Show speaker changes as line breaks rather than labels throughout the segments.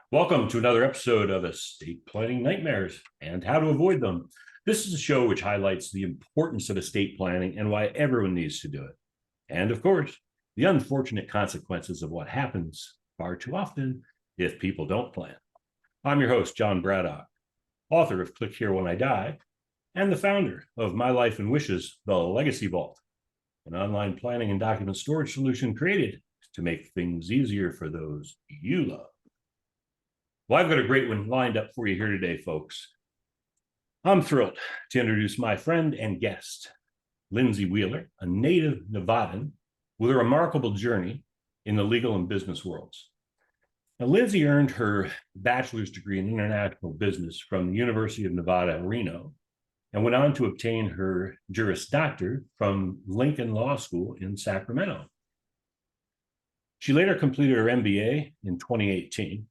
Welcome to another episode of Estate Planning Nightmares and How to Avoid Them. This is a show which highlights the importance of estate planning and why everyone needs to do it. And of course, the unfortunate consequences of what happens far too often if people don't plan. I'm your host, John Braddock, author of Click Here When I Die, and the founder of My Life and Wishes, The Legacy Vault, an online planning and document storage solution created to make things easier for those you love. Well, I've got a great one lined up for you here today, folks. I'm thrilled to introduce my friend and guest, Lindsay Wheeler, a native Nevadan with a remarkable journey in the legal and business worlds. Now, Lindsay earned her bachelor's degree in international business from the University of Nevada, Reno, and went on to obtain her Juris Doctor from Lincoln Law School in Sacramento. She later completed her MBA in 2018.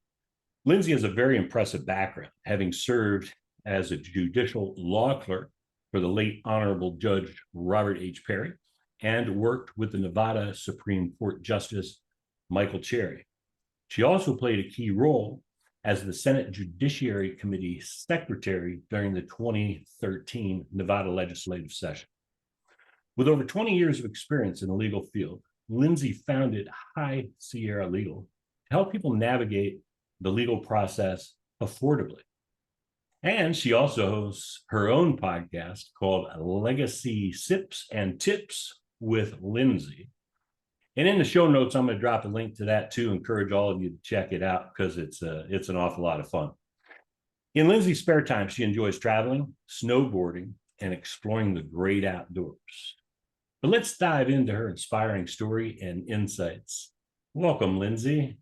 Lindsay has a very impressive background, having served as a judicial law clerk for the late Honorable Judge Robert H. Perry and worked with the Nevada Supreme Court Justice Michael Cherry. She also played a key role as the Senate Judiciary Committee Secretary during the 2013 Nevada legislative session. With over 20 years of experience in the legal field, Lindsay founded High Sierra Legal to help people navigate the legal process affordably. And she also hosts her own podcast called Legacy Sips and Tips with Lindsay. And in the show notes, I'm going to drop a link to that too. Encourage all of you to check it out because it's an awful lot of fun. In Lindsay's spare time, she enjoys traveling, snowboarding, and exploring the great outdoors. But let's dive into her inspiring story and insights. Welcome, Lindsay.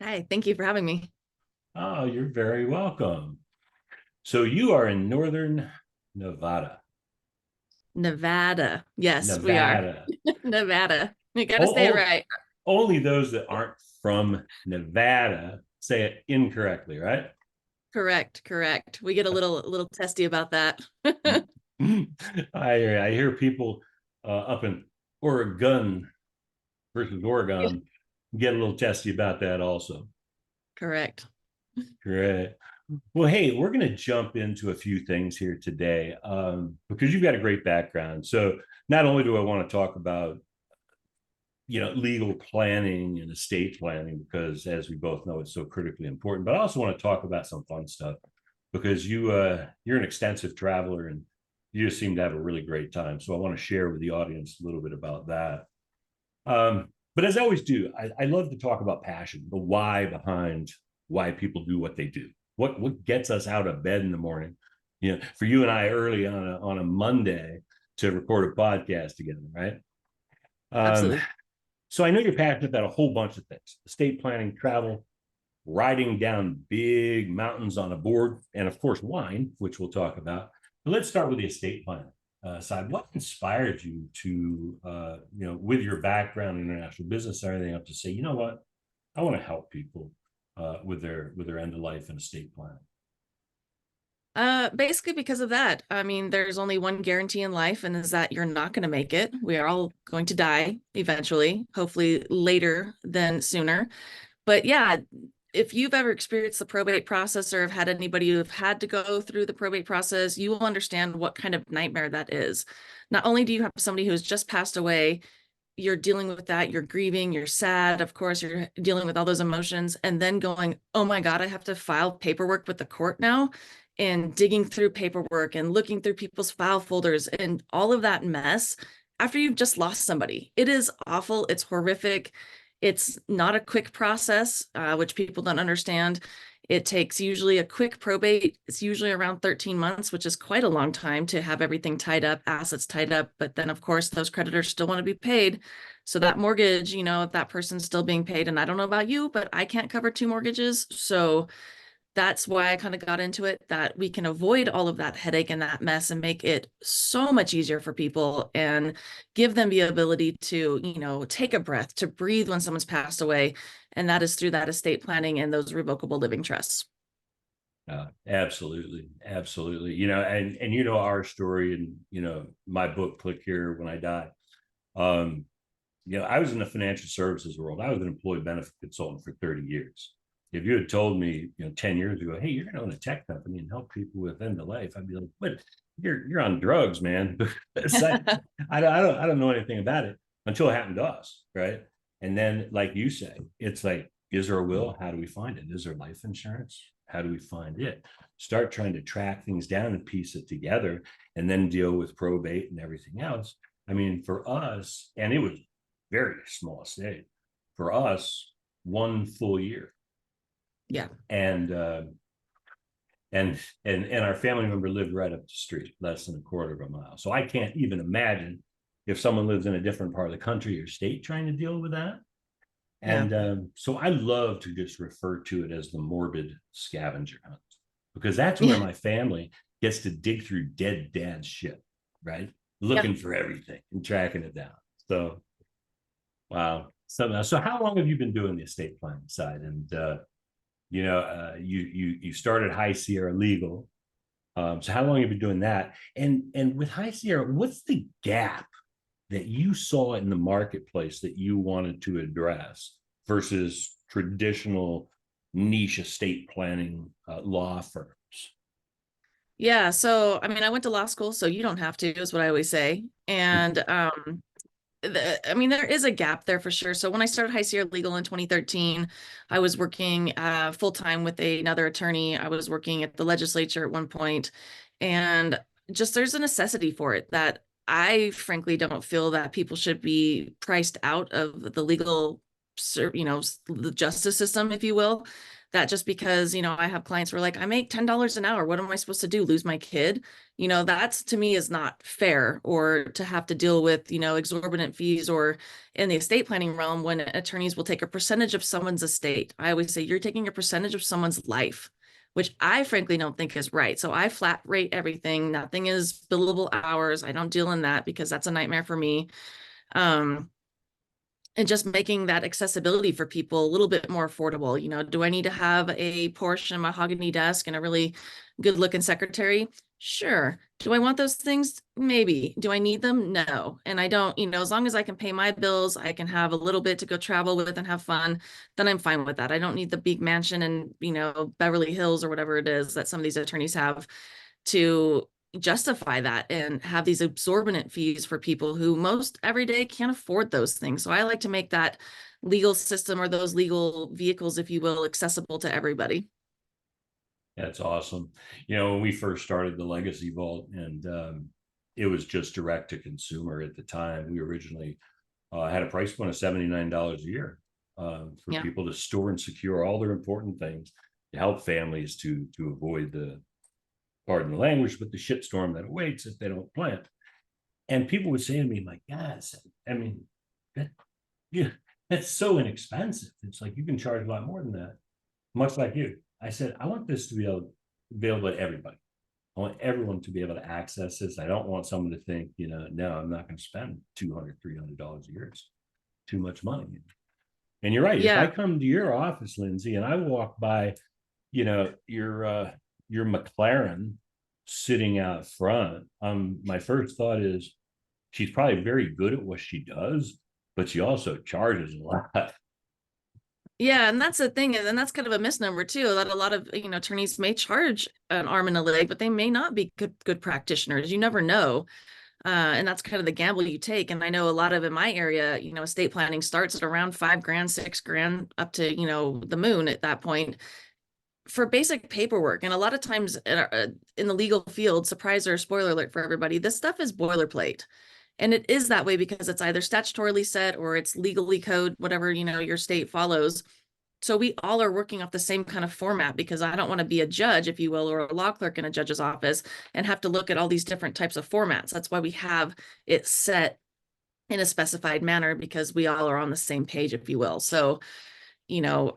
Hi, thank you for having me.
Oh, you're very welcome. So you are in northern Nevada.
Nevada. Yes,
Nevada.
we are. Nevada. You got to say it right.
Only those that aren't from Nevada say it incorrectly, right?
Correct. We get a little testy about that.
I hear people up in Oregon versus Oregon get a little testy about that also.
Correct.
Great. Well, hey, we're going to jump into a few things here today because you've got a great background. So not only do I want to talk about, legal planning and estate planning, because as we both know, it's so critically important, but I also want to talk about some fun stuff because you're an extensive traveler and you just seem to have a really great time. So I want to share with the audience a little bit about that. But as I always do, I love to talk about passion, the why behind why people do what they do. What gets us out of bed in the morning? For you and I early on a Monday to record a podcast together, right?
Absolutely.
So I know you're passionate about a whole bunch of things: estate planning, travel, riding down big mountains on a board, and of course, wine, which we'll talk about. But let's start with the estate planning side. What inspired you to, with your background in international business and everything, up to say, you know what, I want to help people with their end of life and estate planning?
Basically because of that. I mean, there's only one guarantee in life, and is that you're not going to make it. We are all going to die eventually, hopefully later than sooner. But yeah, if you've ever experienced the probate process or have had anybody who have had to go through the probate process, you will understand what kind of nightmare that is. Not only do you have somebody who's just passed away, you're dealing with that, you're grieving, you're sad, of course, you're dealing with all those emotions, and then going, oh my God, I have to file paperwork with the court now, and digging through paperwork and looking through people's file folders and all of that mess after you've just lost somebody. It is awful. It's horrific. It's not a quick process, which people don't understand. It takes usually a quick probate. It's usually around 13 months, which is quite a long time to have everything tied up, assets tied up. But then, of course, those creditors still want to be paid. So that mortgage, if that person's still being paid, and I don't know about you, but I can't cover two mortgages. So that's why I kind of got into it, that we can avoid all of that headache and that mess and make it so much easier for people and give them the ability to, take a breath, to breathe when someone's passed away. And that is through that estate planning and those revocable living trusts.
Absolutely. And our story and, my book, Click Here When I Die. I was in the financial services world. I was an employee benefit consultant for 30 years. If you had told me, 10 years ago, hey, you're going to own a tech company and help people with end of life, I'd be like, but you're on drugs, man. I don't know anything about it until it happened to us, right? And then, like you say, it's like, is there a will? How do we find it? Is there life insurance? How do we find it? Start trying to track things down and piece it together, and then deal with probate and everything else. I mean, for us, and it was very small state for us, 1 full year.
Yeah.
And our family member lived right up the street, less than a quarter of a mile. So I can't even imagine if someone lives in a different part of the country or state trying to deal with that. And so I love to just refer to it as the morbid scavenger hunt, because that's where my family gets to dig through dead dad's shit, right? Looking for everything and tracking it down. So, wow. So how long have you been doing the estate planning side? And you started High Sierra Legal. So how long have you been doing that? And with High Sierra, what's the gap that you saw in the marketplace that you wanted to address versus traditional niche estate planning law firms?
Yeah. So, I mean, I went to law school, so you don't have to, is what I always say. And I mean, there is a gap there for sure. So when I started High Sierra Legal in 2013, I was working full time with another attorney. I was working at the legislature at one point, and just there's a necessity for it that I frankly don't feel that people should be priced out of the legal, the justice system, if you will. That just because, I have clients who are like, I make $10 an hour. What am I supposed to do? Lose my kid? That's to me is not fair, or to have to deal with, exorbitant fees, or in the estate planning realm, when attorneys will take a percentage of someone's estate. I always say you're taking a percentage of someone's life, which I frankly don't think is right. So I flat rate everything. Nothing is billable hours. I don't deal in that because that's a nightmare for me. And just making that accessibility for people a little bit more affordable. Do I need to have a Porsche and mahogany desk and a really good looking secretary? Sure. Do I want those things? Maybe. Do I need them? No. And I don't, as long as I can pay my bills, I can have a little bit to go travel with and have fun, then I'm fine with that. I don't need the big mansion in, Beverly Hills or whatever it is that some of these attorneys have to justify that and have these exorbitant fees for people who most every day can't afford those things. So I like to make that legal system, or those legal vehicles, if you will, accessible to everybody.
That's awesome. When we first started the Legacy Vault, and it was just direct to consumer at the time, we originally had a price point of $79 a year for people to store and secure all their important things, to help families to avoid the, pardon the language, but the shitstorm that awaits if they don't plant. And people would say to me, my God, I mean, that's so inexpensive. It's like, you can charge a lot more than that. Much like you. I said, I want this to be available to everybody. I want everyone to be able to access this. I don't want someone to think, no, I'm not going to spend $200, $300 a year. It's too much money. And you're right.
Yeah.
If I come to your office, Lindsay, and I walk by, your McLaren sitting out front, my first thought is, she's probably very good at what she does, but she also charges a lot.
Yeah, and that's the thing, and that's kind of a misnomer too, that a lot of attorneys may charge an arm and a leg, but they may not be good practitioners. You never know. And that's kind of the gamble you take. And I know a lot of in my area, estate planning starts at around $5,000, $6,000, up to, the moon at that point, for basic paperwork. And a lot of times in the legal field, surprise or spoiler alert for everybody, this stuff is boilerplate. And it is that way because it's either statutorily set or it's legally code, whatever, your state follows. So we all are working off the same kind of format, because I don't want to be a judge, if you will, or a law clerk in a judge's office and have to look at all these different types of formats. That's why we have it set in a specified manner, because we all are on the same page, if you will. So,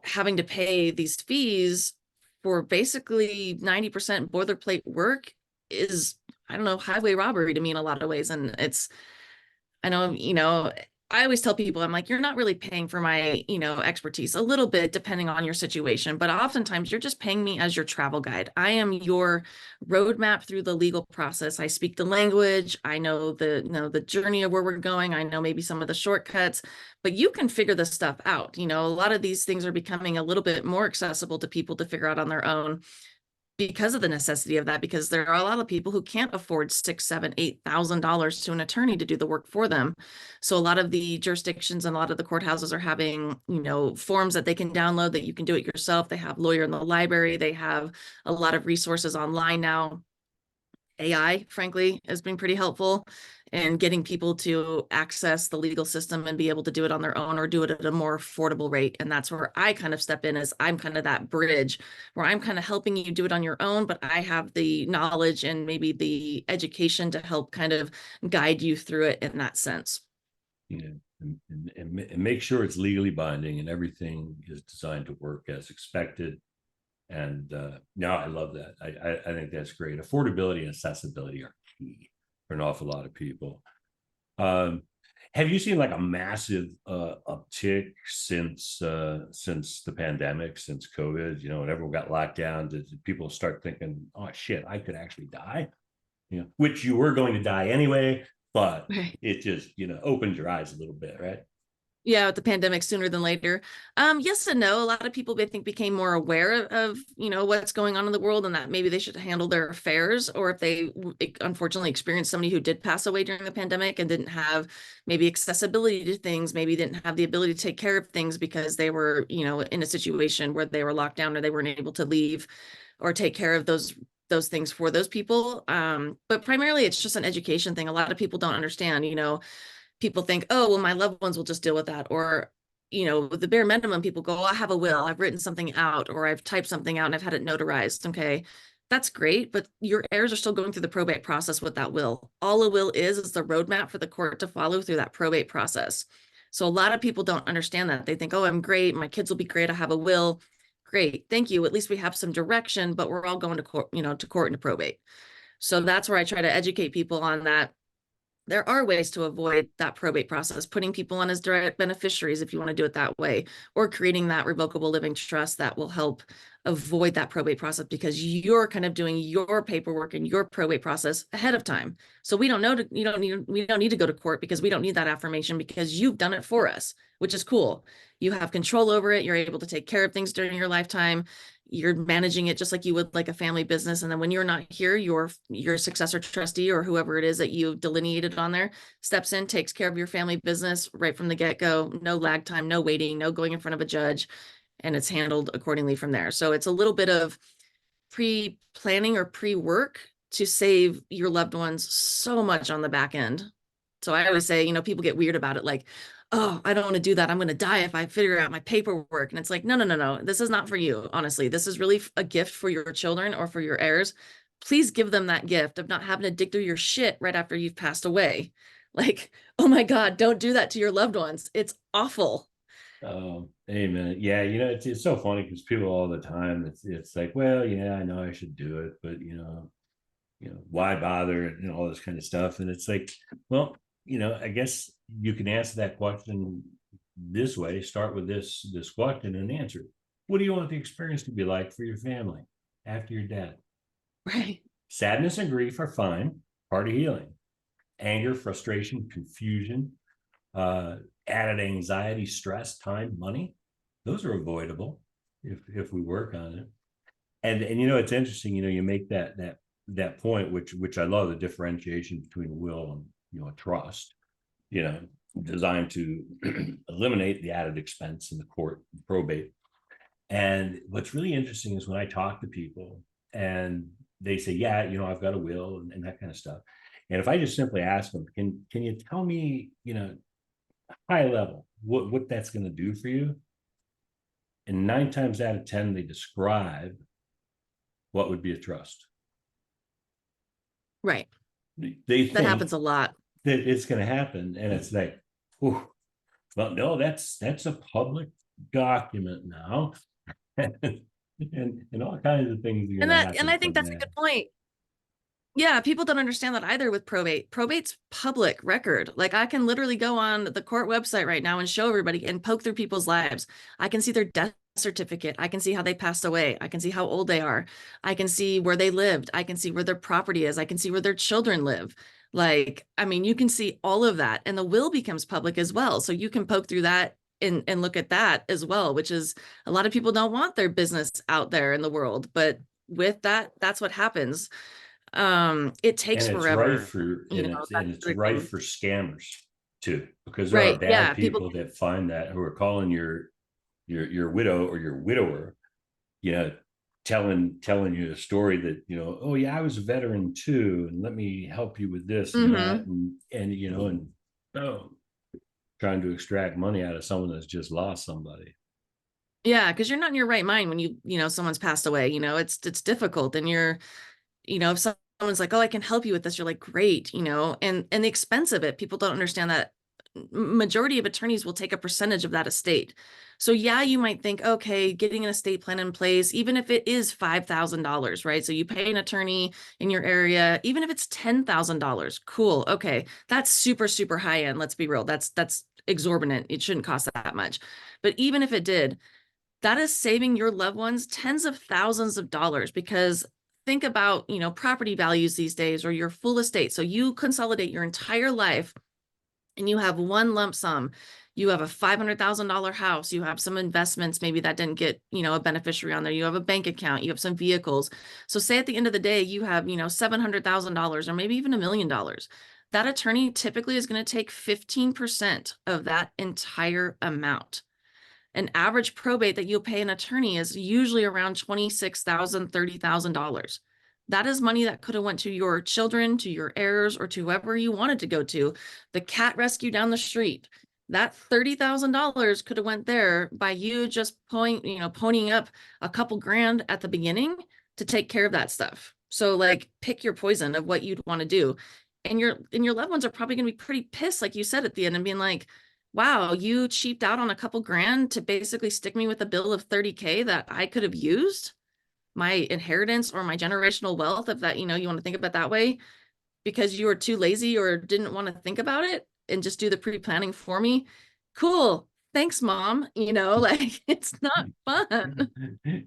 having to pay these fees for basically 90% boilerplate work is, I don't know, highway robbery to me in a lot of ways. And I know, I always tell people, I'm like, you're not really paying for my, expertise, a little bit depending on your situation, but oftentimes you're just paying me as your travel guide. I am your roadmap through the legal process. I speak the language. I know the journey of where we're going. I know maybe some of the shortcuts, but you can figure this stuff out. A lot of these things are becoming a little bit more accessible to people to figure out on their own because of the necessity of that, because there are a lot of people who can't afford six, seven, $8,000 to an attorney to do the work for them. So a lot of the jurisdictions and a lot of the courthouses are having, forms that they can download that you can do it yourself. They have lawyer in the library. They have a lot of resources online now. AI, frankly, has been pretty helpful in getting people to access the legal system and be able to do it on their own or do it at a more affordable rate. And that's where I kind of step in, as I'm kind of that bridge where I'm kind of helping you do it on your own, but I have the knowledge and maybe the education to help kind of guide you through it in that sense.
And make sure it's legally binding and everything is designed to work as expected. And no, I love that. I think that's great. Affordability and accessibility are key for an awful lot of people. Have you seen like a massive uptick since the pandemic, since COVID? When everyone got locked down, did people start thinking, "Oh shit, I could actually die"? Which you were going to die anyway, but
Right.
it just opened your eyes a little bit, right?
Yeah, with the pandemic sooner than later. Yes and no. A lot of people, I think, became more aware of, what's going on in the world and that maybe they should handle their affairs. Or if they unfortunately experienced somebody who did pass away during the pandemic and didn't have maybe accessibility to things, maybe didn't have the ability to take care of things because they were, in a situation where they were locked down or they weren't able to leave or take care of those things for those people. But primarily it's just an education thing. A lot of people don't understand, people think, oh, well, my loved ones will just deal with that. Or, with the bare minimum, people go, oh, I have a will, I've written something out, or I've typed something out and I've had it notarized. Okay, that's great. But your heirs are still going through the probate process with that will. All a will is the roadmap for the court to follow through that probate process. So a lot of people don't understand that. They think, oh, I'm great. My kids will be great. I have a will. Great. Thank you. At least we have some direction, but we're all going to court, to court and to probate. So that's where I try to educate people on that. There are ways to avoid that probate process, putting people on as direct beneficiaries if you want to do it that way, or creating that revocable living trust that will help avoid that probate process because you're kind of doing your paperwork and your probate process ahead of time. So we don't need to go to court because we don't need that affirmation because you've done it for us, which is cool. You have control over it. You're able to take care of things during your lifetime. You're managing it just like you would like a family business. And then when you're not here, your successor trustee or whoever it is that you delineated on there steps in, takes care of your family business right from the get-go. No lag time, no waiting, no going in front of a judge, and it's handled accordingly from there. So it's a little bit of pre-planning or pre-work to save your loved ones so much on the back end. So I always say, people get weird about it, like, oh, I don't want to do that. I'm going to die if I figure out my paperwork. And it's like, no, no, no, no. This is not for you. Honestly, this is really a gift for your children or for your heirs. Please give them that gift of not having to dig through your shit right after you've passed away. Like, oh my God, don't do that to your loved ones. It's awful.
Oh, amen. Yeah, it's so funny because people all the time, it's like, well, yeah, I know I should do it, but why bother and all this kind of stuff. And it's like, well, I guess you can answer that question this way. Start with this question and answer it. What do you want the experience to be like for your family after your death?
Right.
Sadness and grief are fine, part of healing. Anger, frustration, confusion, added anxiety, stress, time, money, those are avoidable if we work on it. And it's interesting, you make that point, which I love, the differentiation between a will and a trust, designed to eliminate the added expense in the court probate. And what's really interesting is when I talk to people and they say, yeah, I've got a will and that kind of stuff. And if I just simply ask them, can you tell me, high level, what that's going to do for you? And 9 times out of 10, they describe what would be a trust.
Right.
They
That happens a lot.
that it's going to happen, and it's like, whew, well, no, that's a public document now, and all kinds of things are going to happen.
And I think
From
that's a
that.
good point. Yeah, people don't understand that either with probate. Probate's public record. Like I can literally go on the court website right now and show everybody and poke through people's lives. I can see their death certificate. I can see how they passed away. I can see how old they are. I can see where they lived. I can see where their property is. I can see where their children live. Like, I mean, you can see all of that. And the will becomes public as well. So you can poke through that and look at that as well, which is a lot of people don't want their business out there in the world. But with that, that's what happens. It takes
And it's rife
forever,
for
you know,
and
that's
it's
the other
rife
thing.
for scammers too, because there are
Right.
bad
Yeah. People,
people that find that, who are calling your widow or your widower, you know, telling you a story that, oh yeah, I was a veteran too, and let me help you with this and that,
hmm
and oh, trying to extract money out of someone that's just lost somebody.
Yeah, because you're not in your right mind when someone's passed away, it's difficult. And if someone's like, oh, I can help you with this, you're like, great, and the expense of it, people don't understand that majority of attorneys will take a percentage of that estate. So yeah, you might think, okay, getting an estate plan in place, even if it is $5,000, right? So you pay an attorney in your area, even if it's $10,000, cool. Okay. That's super, super high end. Let's be real. That's exorbitant. It shouldn't cost that much. But even if it did, that is saving your loved ones tens of thousands of dollars because think about, property values these days or your full estate. So you consolidate your entire life and you have one lump sum. You have a $500,000 house. You have some investments, maybe that didn't get, a beneficiary on there. You have a bank account. You have some vehicles. So say at the end of the day, you have, $700,000 or maybe even $1 million. That attorney typically is going to take 15% of that entire amount. An average probate that you'll pay an attorney is usually around $26,000, $30,000. That is money that could have went to your children, to your heirs, or to whoever you wanted to go to. The cat rescue down the street. That $30,000 could have went there by you just ponying up a couple grand at the beginning to take care of that stuff. So like pick your poison of what you'd want to do. And your loved ones are probably going to be pretty pissed, like you said at the end, and being like, wow, you cheaped out on a couple grand to basically stick me with a bill of 30K that I could have used my inheritance or my generational wealth, if that, you want to think about that way, because you were too lazy or didn't want to think about it and just do the pre-planning for me. Cool. Thanks, mom. Like it's not fun.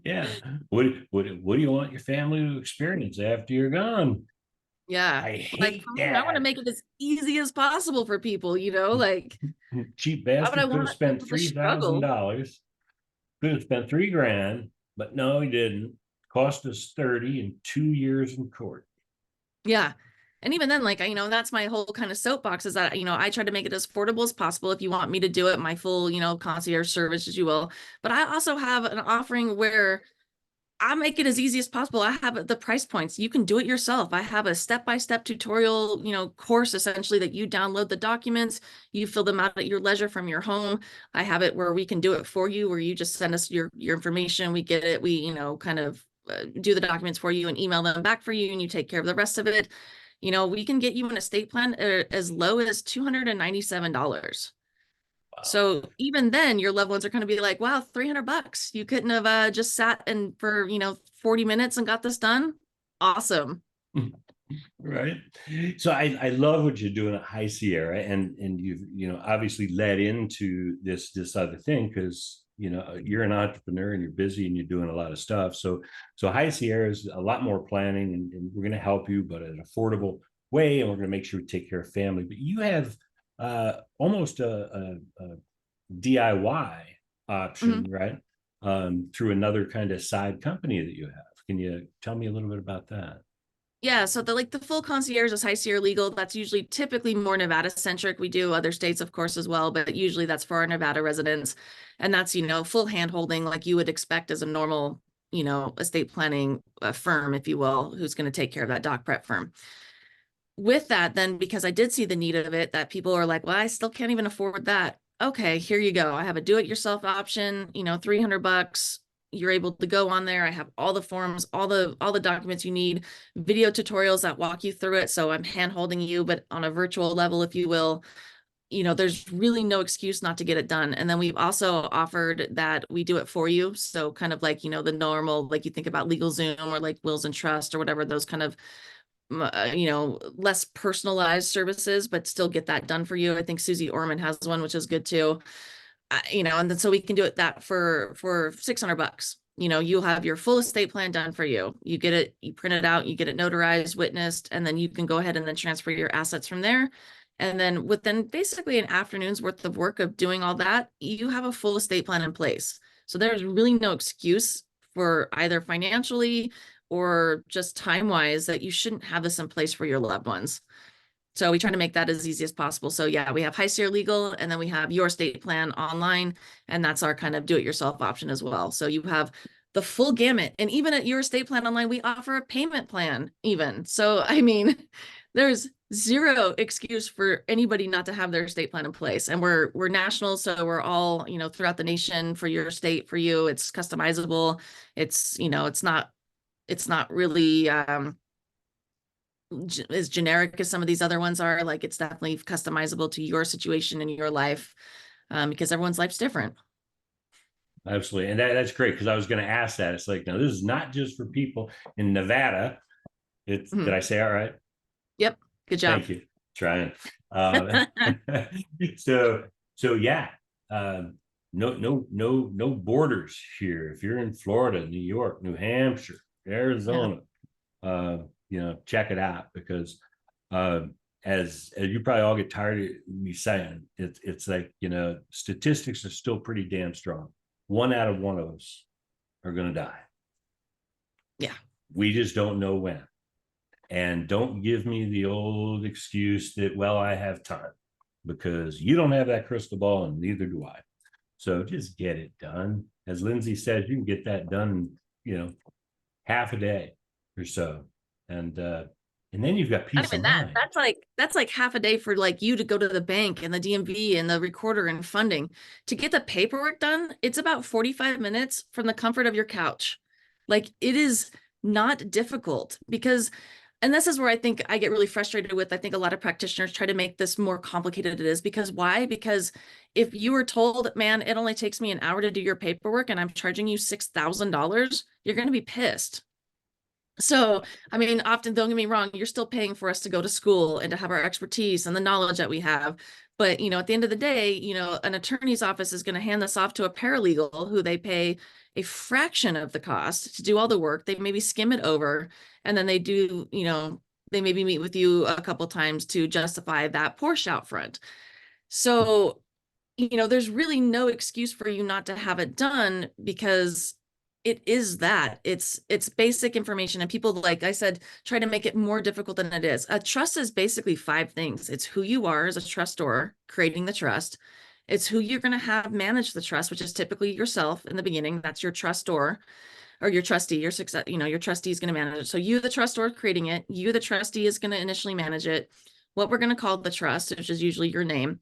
Yeah. What do you want your family to experience after you're gone?
Yeah.
I
Like
hate
for me, I want to
that.
make it as easy as possible for people, like
Cheap
why would I
bastard could have
want
spent
people to
three thousand
struggle?
dollars. Could have spent 3 grand, but no, he didn't. Cost us 30 in 2 years in court.
Yeah. And even then, like, that's my whole kind of soapbox is that, I try to make it as affordable as possible. If you want me to do it, my full, concierge service, as you will. But I also have an offering where I make it as easy as possible. I have the price points. You can do it yourself. I have a step-by-step tutorial, course essentially that you download the documents, you fill them out at your leisure from your home. I have it where we can do it for you, where you just send us your information. We get it. We, kind of do the documents for you and email them back for you, and you take care of the rest of it. We can get you an estate plan as low as $297.
Wow.
So even then, your loved ones are going to be like, wow, $300. You couldn't have just sat and for, 40 minutes and got this done. Awesome.
Right. So I love what you're doing at High Sierra, and you've obviously led into this other thing because you're an entrepreneur and you're busy and you're doing a lot of stuff. So High Sierra is a lot more planning, and we're going to help you, but at an affordable way, and we're going to make sure we take care of family. But you have almost a DIY
Mhm.
option, right? Through another kind of side company that you have. Can you tell me a little bit about that?
Yeah, so the full concierge is High Sierra Legal. That's usually typically more Nevada centric. We do other states, of course, as well, but usually that's for our Nevada residents. And that's, full hand holding like you would expect as a normal, estate planning firm, if you will, who's going to take care of that doc prep firm. With that, then, because I did see the need of it, that people are like, well, I still can't even afford that. Okay, here you go. I have a do-it-yourself option, $300. You're able to go on there. I have all the forms, all the documents you need, video tutorials that walk you through it. So I'm hand holding you, but on a virtual level, if you will. There's really no excuse not to get it done. And then we've also offered that we do it for you. So kind of like, the normal, like you think about legal Zoom or like wills and trust or whatever, those kind of less personalized services, but still get that done for you. I think Susie Orman has one, which is good too. And then so we can do it that for $600. You'll have your full estate plan done for you. You get it, you print it out, you get it notarized, witnessed, and then you can go ahead and then transfer your assets from there. And then within basically an afternoon's worth of work of doing all that, you have a full estate plan in place. So there's really no excuse for either financially or just time-wise that you shouldn't have this in place for your loved ones. So we try to make that as easy as possible. So yeah, we have High Sierra Legal, and then we have Your Estate Plan online, and that's our kind of do-it-yourself option as well. So you have the full gamut. And even at Your Estate Plan online, we offer a payment plan even. So, I mean, there's zero excuse for anybody not to have their estate plan in place. And we're national, so we're all, throughout the nation for your state, for you. It's customizable. It's not really as generic as some of these other ones are. Like, it's definitely customizable to your situation and your life, because everyone's life's different.
Absolutely. And that's great, because I was going to ask that. It's like, now this is not just for people in Nevada. Did I say all right?
Yep. Good job.
Thank you. Trying. So yeah. No borders here. If you're in Florida, New York, New Hampshire, Arizona, check it out, because as you probably all get tired of me saying, it's like, statistics are still pretty damn strong. 1 out of 1 of us are going to die.
Yeah.
We just don't know when. And don't give me the old excuse that, well, I have time, because you don't have that crystal ball, and neither do I. So just get it done. As Lindsay said, you can get that done, half a day or so. And then you've got peace of mind.
That's like half a day for like you to go to the bank and the DMV and the recorder and funding. To get the paperwork done, it's about 45 minutes from the comfort of your couch. Like, it is not difficult, and this is where I think I get really frustrated with. I think a lot of practitioners try to make this more complicated than it is. Because why? Because if you were told, man, it only takes me an hour to do your paperwork and I'm charging you $6,000, you're going to be pissed. So, I mean, often, don't get me wrong, you're still paying for us to go to school and to have our expertise and the knowledge that we have. But, at the end of the day, an attorney's office is going to hand this off to a paralegal who they pay a fraction of the cost to do all the work. They maybe skim it over, and then they do, they maybe meet with you a couple times to justify that portion out front. So, there's really no excuse for you not to have it done, because it is that it's basic information. And people, like I said, try to make it more difficult than it is. A trust is basically 5 things. It's who you are as a trustor, creating the trust. It's who you're going to have manage the trust, which is typically yourself in the beginning. That's your trustor or your trustee. Your success, your trustee is going to manage it. So you, the trustor, creating it. You, the trustee, is going to initially manage it. What we're going to call the trust, which is usually your name.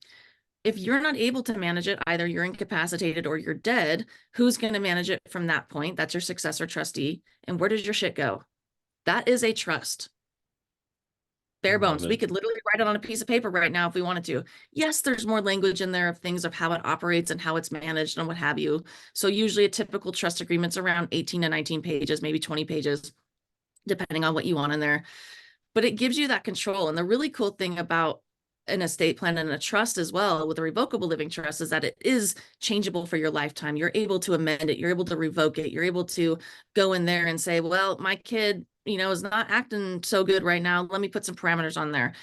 If you're not able to manage it, either you're incapacitated or you're dead, who's going to manage it from that point? That's your successor trustee. And where does your shit go? That is a trust. Bare bones. We could literally write it on a piece of paper right now if we wanted to. Yes, there's more language in there of things of how it operates and how it's managed and what have you. So usually a typical trust agreement's around 18 to 19 pages, maybe 20 pages, depending on what you want in there. But it gives you that control. And the really cool thing about an estate plan and a trust as well, with a revocable living trust, is that it is changeable for your lifetime. You're able to amend it. You're able to revoke it. You're able to go in there and say, well, my kid, is not acting so good right now. Let me put some parameters on there.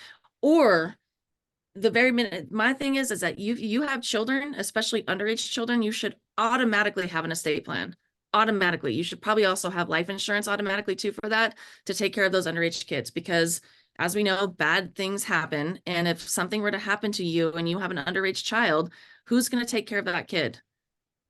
Or the very minute, my thing is that you have children, especially underage children, you should automatically have an estate plan. Automatically. You should probably also have life insurance automatically too for that, to take care of those underage kids, because as we know, bad things happen. And if something were to happen to you and you have an underage child, who's going to take care of that kid?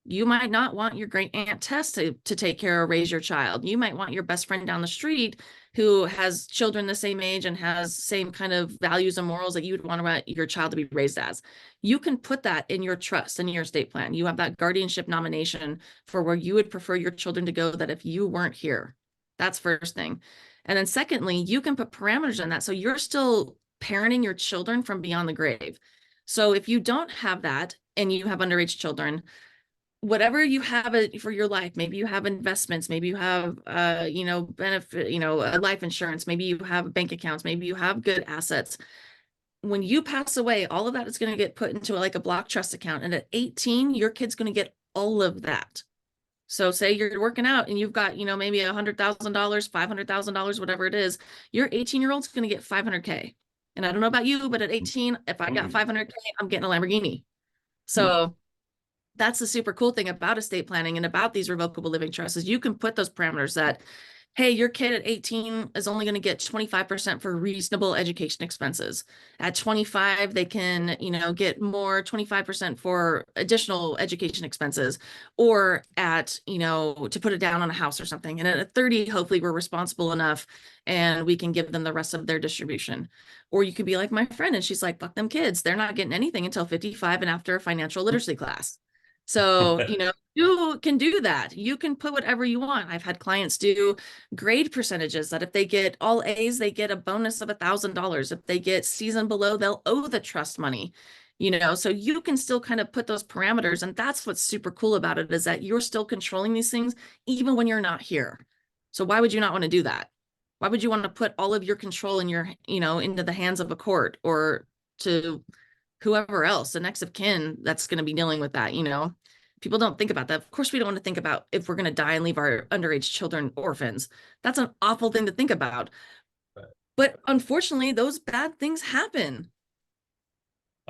You might not want your great aunt Tess to take care or raise your child. You might want your best friend down the street who has children the same age and has same kind of values and morals that you would want your child to be raised as. You can put that in your trust and your estate plan. You have that guardianship nomination for where you would prefer your children to go, that if you weren't here. That's first thing. And then secondly, you can put parameters on that. So you're still parenting your children from beyond the grave. So if you don't have that and you have underage children, whatever you have it for your life, maybe you have investments, maybe you have benefit, life insurance, maybe you have bank accounts, maybe you have good assets. When you pass away, all of that is going to get put into like a block trust account, and at 18 your kid's going to get all of that. So say you're working out and you've got maybe $100,000, $500,000, whatever it is, your 18-year-old's going to get 500K. And I don't know about you, but at 18, if I got 500K, I'm getting a Lamborghini. So that's the super cool thing about estate planning and about these revocable living trusts is you can put those parameters that, hey, your kid at 18 is only going to get 25% for reasonable education expenses. At 25, they can, get more 25% for additional education expenses, or at, to put it down on a house or something. And at 30, hopefully we're responsible enough and we can give them the rest of their distribution. Or you could be like my friend and she's like, fuck them kids. They're not getting anything until 55 and after a financial literacy class. So, you can do that. You can put whatever you want. I've had clients do grade percentages that if they get all A's, they get a bonus of $1,000. If they get C's and below, they'll owe the trust money, so you can still kind of put those parameters. And that's what's super cool about it, is that you're still controlling these things even when you're not here. So why would you not want to do that? Why would you want to put all of your control in your, into the hands of a court or to whoever else, the next of kin that's going to be dealing with that, People don't think about that. Of course, we don't want to think about if we're going to die and leave our underage children orphans. That's an awful thing to think about.
Right.
But unfortunately, those bad things happen.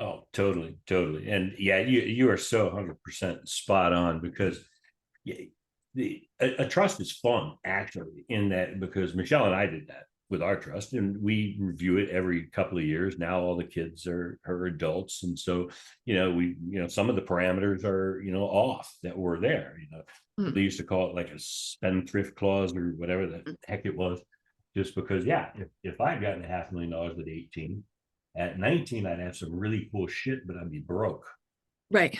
Oh, totally, totally. And yeah, you are so 100% spot on, because a trust is fun, actually, in that, because Michelle and I did that with our trust, and we review it every couple of years. Now all the kids are adults, and so we some of the parameters are off that were there. They used to call it like a spendthrift clause or whatever the heck it was, just because if I'd gotten $500,000 at 18, at 19 I'd have some really cool shit, but I'd be broke.
Right.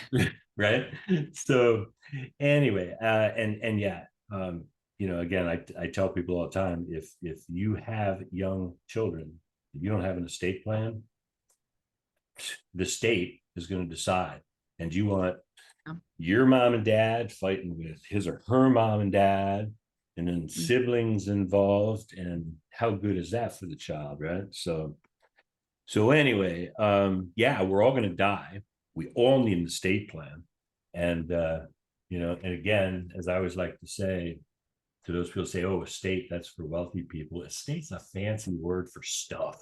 Right. So anyway, and again, I tell people all the time, if you have young children, if you don't have an estate plan, the state is going to decide. And you want your mom and dad fighting with his or her mom and dad, and then siblings involved, and how good is that for the child, right? So anyway, we're all going to die. We all need an estate plan. And and again, as I always like to say to those people, say, oh, estate, that's for wealthy people. Estate's a fancy word for stuff.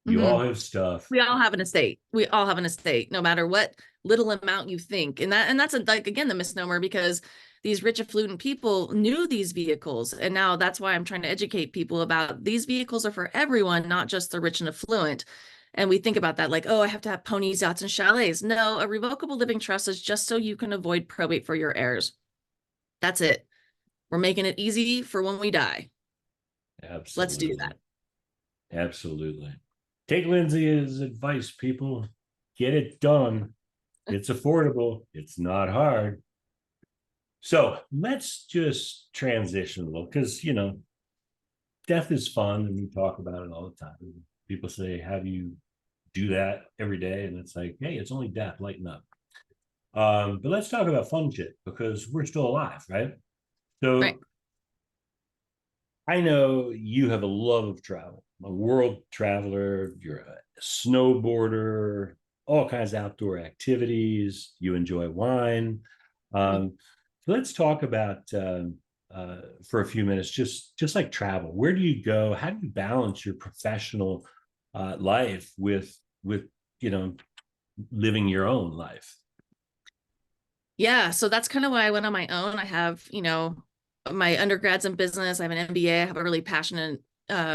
You all have stuff.
We all have an estate. We all have an estate, no matter what little amount you think. And that's again, the misnomer, because these rich affluent people knew these vehicles. And now that's why I'm trying to educate people about these vehicles are for everyone, not just the rich and affluent. And we think about that like, oh, I have to have ponies, yachts, and chalets. No, a revocable living trust is just so you can avoid probate for your heirs. That's it. We're making it easy for when we die.
Absolutely.
Let's do that.
Absolutely. Take Lindsay's advice, people. Get it done. It's affordable. It's not hard. So let's just transition a little, because, death is fun and we talk about it all the time. People say, how do you do that every day? And it's like, hey, it's only death, lighten up. But let's talk about fun shit, because we're still alive, right? So
right.
I know you have a love of travel, a world traveler, you're a snowboarder, all kinds of outdoor activities, you enjoy wine. So let's talk about for a few minutes, just like travel. Where do you go? How do you balance your professional life with living your own life?
Yeah, so that's kind of why I went on my own. I have, my undergrad's in business. I have an MBA. I have a really passionate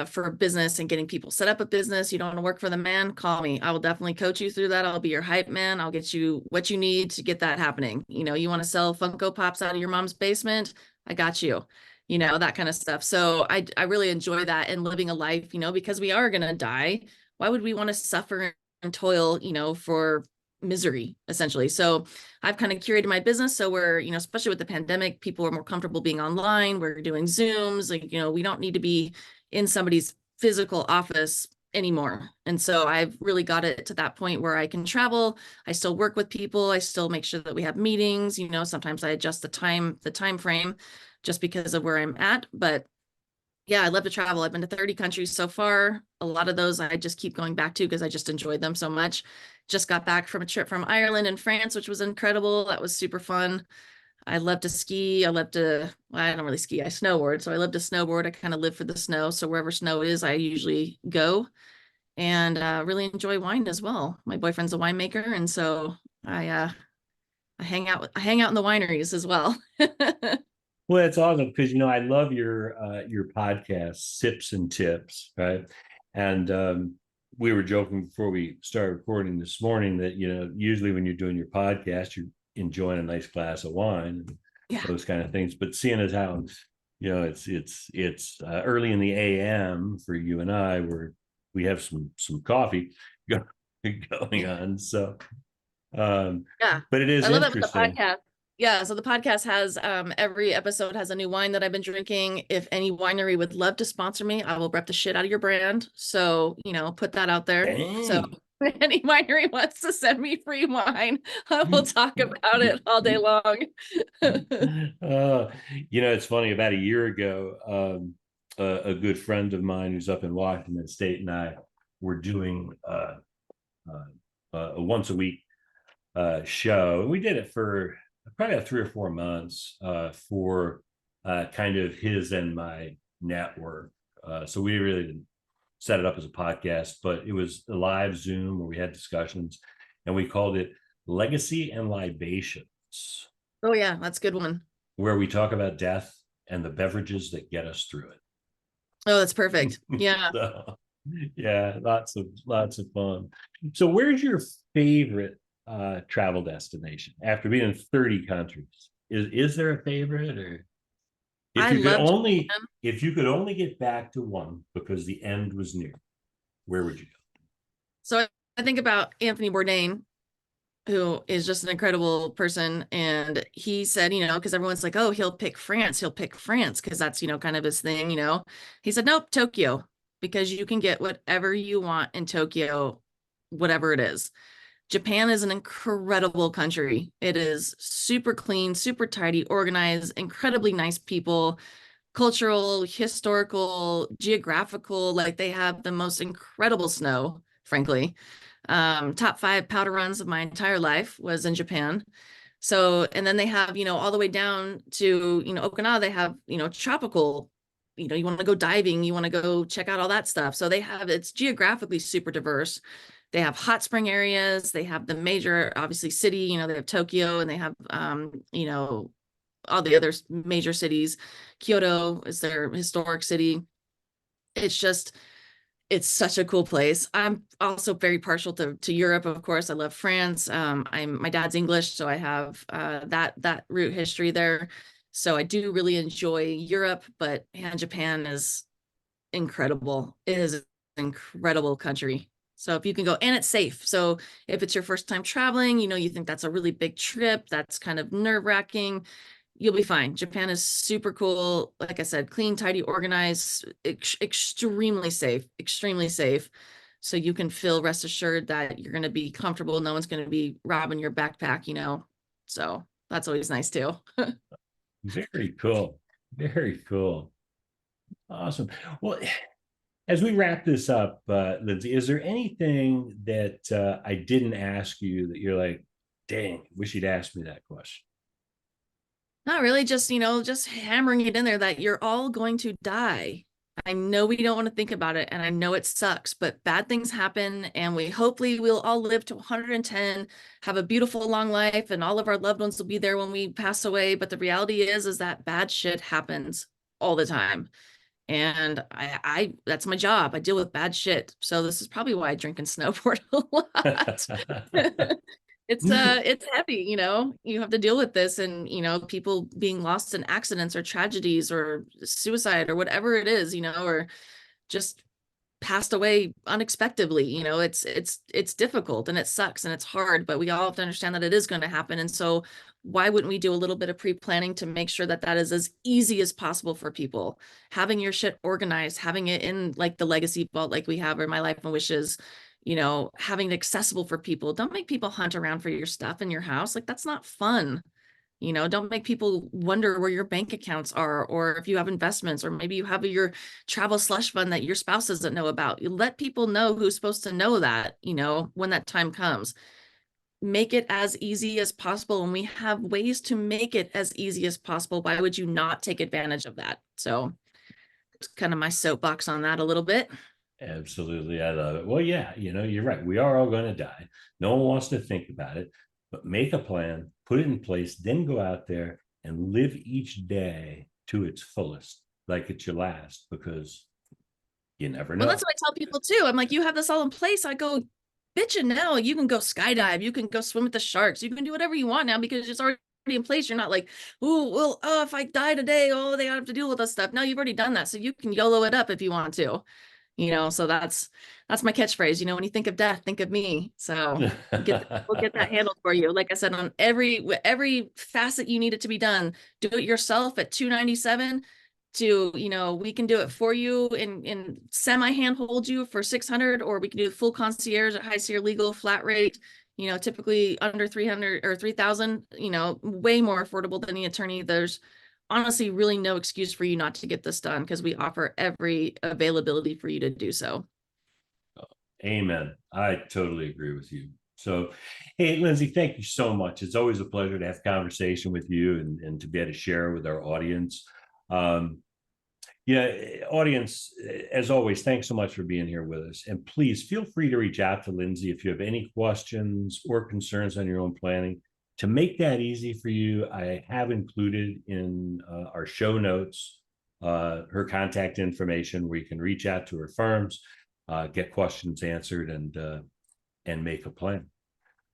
for business and getting people set up a business. You don't want to work for the man? Call me. I will definitely coach you through that. I'll be your hype man. I'll get you what you need to get that happening. You want to sell Funko Pops out of your mom's basement? I got you. That kind of stuff. So I really enjoy that, and living a life, because we are going to die. Why would we want to suffer and toil, for misery, essentially? So I've kind of curated my business. So we're, especially with the pandemic, people are more comfortable being online. We're doing Zooms. Like, we don't need to be in somebody's physical office anymore. And so I've really got it to that point where I can travel. I still work with people. I still make sure that we have meetings. Sometimes I adjust the time frame just because of where I'm at. But yeah, I love to travel. I've been to 30 countries so far. A lot of those I just keep going back to because I just enjoyed them so much. Just got back from a trip from Ireland and France, which was incredible. That was super fun. I love to ski. Well, I don't really ski. I snowboard. So I love to snowboard. I kind of live for the snow. So wherever snow is, I usually go, and really enjoy wine as well. My boyfriend's a winemaker. And so I I hang out in the wineries as well.
Well, it's awesome because I love your podcast, Sips and Tips, right? And we were joking before we started recording this morning that usually when you're doing your podcast, you're enjoying a nice glass of wine and
Yeah.
those kind of things. But seeing as how it's early in the AM for you and I, where we have some coffee going on, so
Yeah.
but it is
I love that with the
interesting.
podcast. Yeah, so the podcast has every episode has a new wine that I've been drinking. If any winery would love to sponsor me, I will rep the shit out of your brand. So, put that out there. So
Dang.
if any winery wants to send me free wine, I will talk about it all day long.
It's funny. About a year ago, a good friend of mine who's up in Washington State and I were doing a once a week show, and we did it for probably about 3 or 4 months for kind of his and my network. So we really didn't set it up as a podcast, but it was a live Zoom where we had discussions, and we called it Legacy and Libations,
Oh yeah, that's a good one.
where we talk about death and the beverages that get us through
Oh, that's perfect.
it.
Yeah.
So, yeah, lots of fun. So where's your favorite travel destination after being in 30 countries? Is there a favorite, or if
I
you could
love
only
Japan.
if you could only get back to one because the end was near, where would you go?
So I think about Anthony Bourdain, who is just an incredible person. And he said, because everyone's like, oh, he'll pick France because that's, kind of his thing. He said, nope, Tokyo, because you can get whatever you want in Tokyo, whatever it is. Japan is an incredible country. It is super clean, super tidy, organized, incredibly nice people, cultural, historical, geographical. Like they have the most incredible snow, frankly. Top 5 powder runs of my entire life was in Japan. So, and then they have, all the way down to, Okinawa, they have, tropical, you want to go diving, you want to go check out all that stuff. So it's geographically super diverse. They have hot spring areas. They have the major, obviously, city, they have Tokyo, and they have, all the other major cities. Kyoto is their historic city. It's just, it's such a cool place. I'm also very partial to Europe, of course. I love France. My dad's English, so I have that root history there. So I do really enjoy Europe, but Japan is incredible. It is an incredible country. So if you can go, and it's safe. So if it's your first time traveling, you think that's a really big trip, that's kind of nerve-wracking, you'll be fine. Japan is super cool. Like I said, clean, tidy, organized, extremely safe, extremely safe. So you can feel rest assured that you're going to be comfortable. No one's going to be robbing your backpack. So that's always nice too.
Very cool. Very cool. Awesome. Well, as we wrap this up, Lindsay, is there anything that I didn't ask you that you're like, dang, wish you'd asked me that question?
Not really, just hammering it in there that you're all going to die. I know we don't want to think about it, and I know it sucks, but bad things happen, and hopefully we'll all live to 110, have a beautiful long life, and all of our loved ones will be there when we pass away. But the reality is that bad shit happens all the time. And I that's my job. I deal with bad shit. So this is probably why I drink and snowboard a lot. It's heavy, you have to deal with this, and people being lost in accidents or tragedies or suicide or whatever it is, or just passed away unexpectedly. It's difficult and it sucks and it's hard, but we all have to understand that it is going to happen. And so why wouldn't we do a little bit of pre-planning to make sure that that is as easy as possible for people? Having your shit organized, having it in like the legacy vault like we have, or my life and wishes, having it accessible for people. Don't make people hunt around for your stuff in your house. Like, that's not fun. Don't make people wonder where your bank accounts are, or if you have investments, or maybe you have your travel slush fund that your spouse doesn't know about. You let people know who's supposed to know that, when that time comes. Make it as easy as possible. And we have ways to make it as easy as possible. Why would you not take advantage of that? So it's kind of my soapbox on that a little bit.
Absolutely. I love it. Well, yeah, you're right. We are all going to die. No one wants to think about it, but make a plan, put it in place, then go out there and live each day to its fullest, like it's your last, because you never
Well,
know.
that's what I tell people too. I'm like, you have this all in place. I go, bitchin' now. You can go skydive. You can go swim with the sharks. You can do whatever you want now because it's already in place. You're not like, oh, well, oh, if I die today, oh, they have to deal with this stuff. No, you've already done that. So you can YOLO it up if you want to, so that's my catchphrase. When you think of death, think of me. So we'll get that handled for you. Like I said, on every facet you need it to be done, do it yourself at $297 to, we can do it for you and semi handhold you for $600, or we can do full concierge at High Sierra Legal flat rate, typically under 300 or 3,000, way more affordable than the attorney. There's honestly really no excuse for you not to get this done, because we offer every availability for you to do so.
Amen. I totally agree with you. So, hey, Lindsay, thank you so much. It's always a pleasure to have conversation with you and to be able to share with our audience. Audience, as always, thanks so much for being here with us. And please feel free to reach out to Lindsay if you have any questions or concerns on your own planning. To make that easy for you, I have included in our show notes her contact information, where you can reach out to her firms, get questions answered, and make a plan.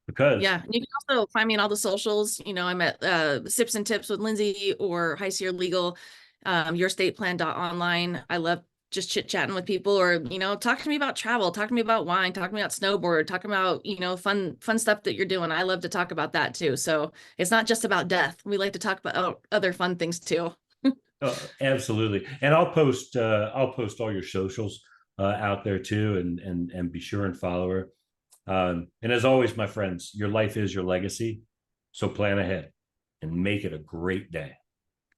Because
yeah, you can also find me on all the socials. I'm at Sips and Tips with Lindsay or High Sierra Legal, yourstateplan.online. I love just chit chatting with people, or talk to me about travel, talk to me about wine, talk to me about snowboard, talk about fun stuff that you're doing. I love to talk about that too. So it's not just about death. We like to talk about other fun things too.
absolutely, and I'll post all your socials out there too, and be sure and follow her. And as always, my friends, your life is your legacy, so plan ahead and make it a great day.